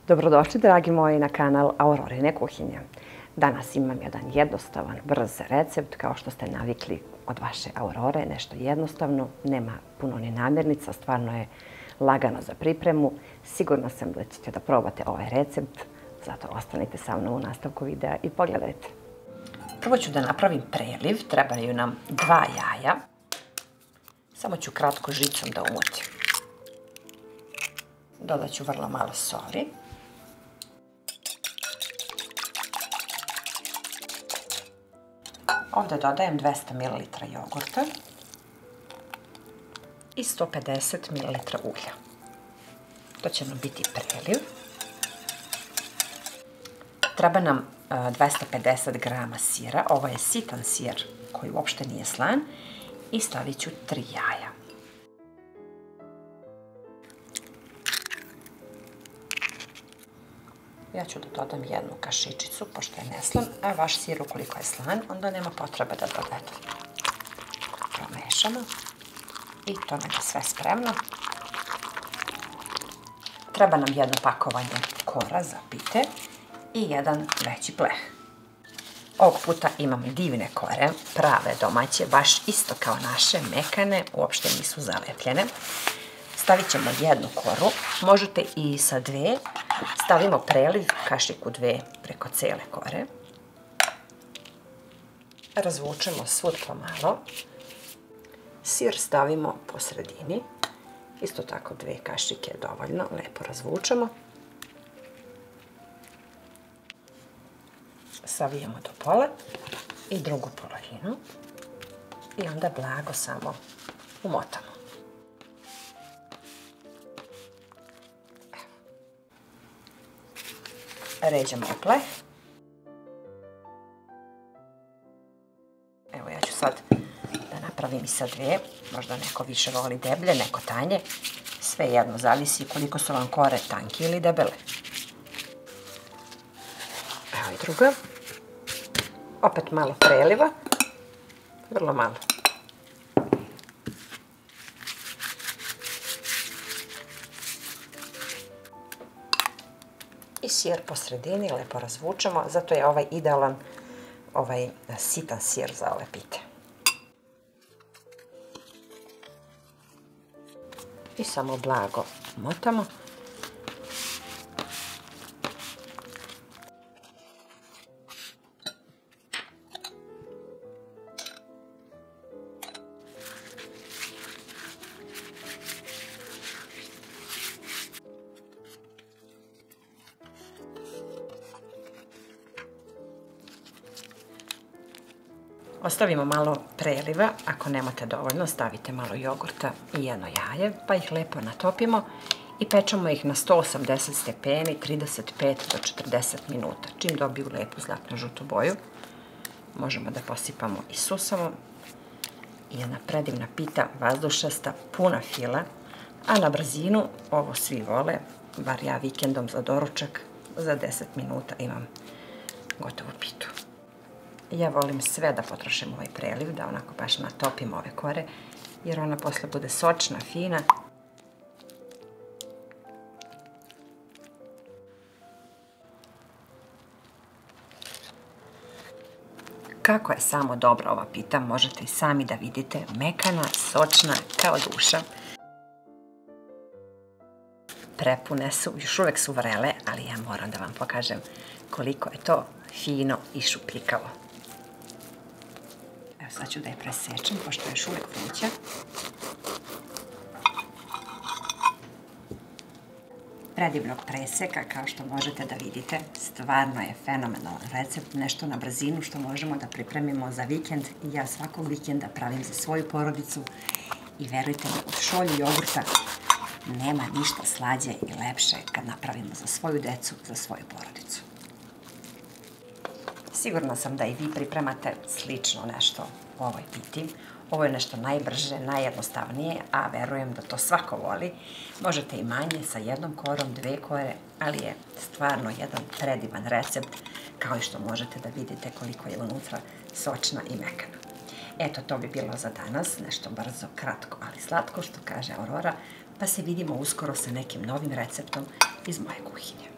Dobrodošli, dragi moji, na kanal Aurorine kuhinje. Danas imam jedan jednostavan, brz recept, kao što ste navikli od vaše Aurore. Nešto jednostavno, nema puno ni namirnica, stvarno je lagano za pripremu. Sigurna sam da ćete da probate ovaj recept, zato ostanite sa mnom u nastavku videa i pogledajte. Prvo ću da napravim preliv, trebaju nam 2 jaja. Samo ću kratko žicom da umotim. Dodat ću vrlo malo soli. Ovdje dodajem 200 ml jogurta i 150 ml ulja. To će nam biti preliv. Treba nam 250 g sira. Ovo je sitan sir koji uopšte nije slan. I stavit ću 3 jaja. Ja ću da dodam 1 kašičicu, pošto je neslan, a vaš sir ukoliko je slan, onda nema potrebe da dodate. Promešamo i to nam je sve spremno. Treba nam 1 pakovanje kora za pite i 1 veći pleh. Ovog puta imam divne kore, prave domaće, baš isto kao naše, mekane, uopšte nisu zalepljene. Stavit ćemo 1 koru, možete i sa 2. Stavimo preliv, kašiku 2 preko cele kore. Razvučemo svud pomalo. Sir stavimo po sredini. Isto tako 2 kašike je dovoljno, lepo razvučemo. Savijemo do pola i drugu polovinu. I onda blago samo umotamo. Ređamo pleh. Evo ja ću sad da napravim i sa 2. Možda neko više voli deblje, neko tanje. Sve jedno, zavisi koliko su vam kore tanke ili debele. Evo i druga. Opet malo preliva. Vrlo malo. I sir po sredini lepo razvučemo, zato je ovaj idealan, sitan sir za ove pite. I samo blago motamo. Ostavimo malo preliva, ako nemate dovoljno stavite malo jogurta i 1 jaje, pa ih lepo natopimo i pečemo ih na 180 stepeni 35 do 40 minuta. Čim dobiju lepu zlatno žutu boju, možemo da posipamo i susamom. I jedna predivna pita, vazdušasta, puna fila, a na brzinu ovo svi vole, bar ja vikendom za doručak, za 10 minuta imam gotovu pitu. Ja volim sve da potrošim ovaj preliv, da onako baš natopim ove kore, jer ona posle bude sočna, fina. Kako je samo dobra ova pita, možete i sami da vidite, mekana, sočna, kao duša. Prepune su, još uvek su vrele, ali ja moram da vam pokažem koliko je to fino i šupljikavo. Evo sad ću da je presečem, pošto je još uvijek vruća. Predivnog preseka, kao što možete da vidite, stvarno je fenomenalan recept, nešto na brzinu što možemo da pripremimo za vikend i ja svakog vikenda pravim za svoju porodicu i verujte mi, uz šolju jogurta nema ništa slađe i lepše kad napravimo za svoju decu, za svoju porodicu. Sigurna sam da i vi pripremate slično nešto u ovoj piti. Ovo je nešto najbrže, najjednostavnije, a verujem da to svako voli. Možete i manje, sa 1 korom, 2 kore, ali je stvarno jedan predivan recept, kao i što možete da vidite koliko je unutra sočna i mekana. Eto, to bi bilo za danas, nešto brzo, kratko, ali slatko, što kaže Aurora, pa se vidimo uskoro sa nekim novim receptom iz moje kuhinje.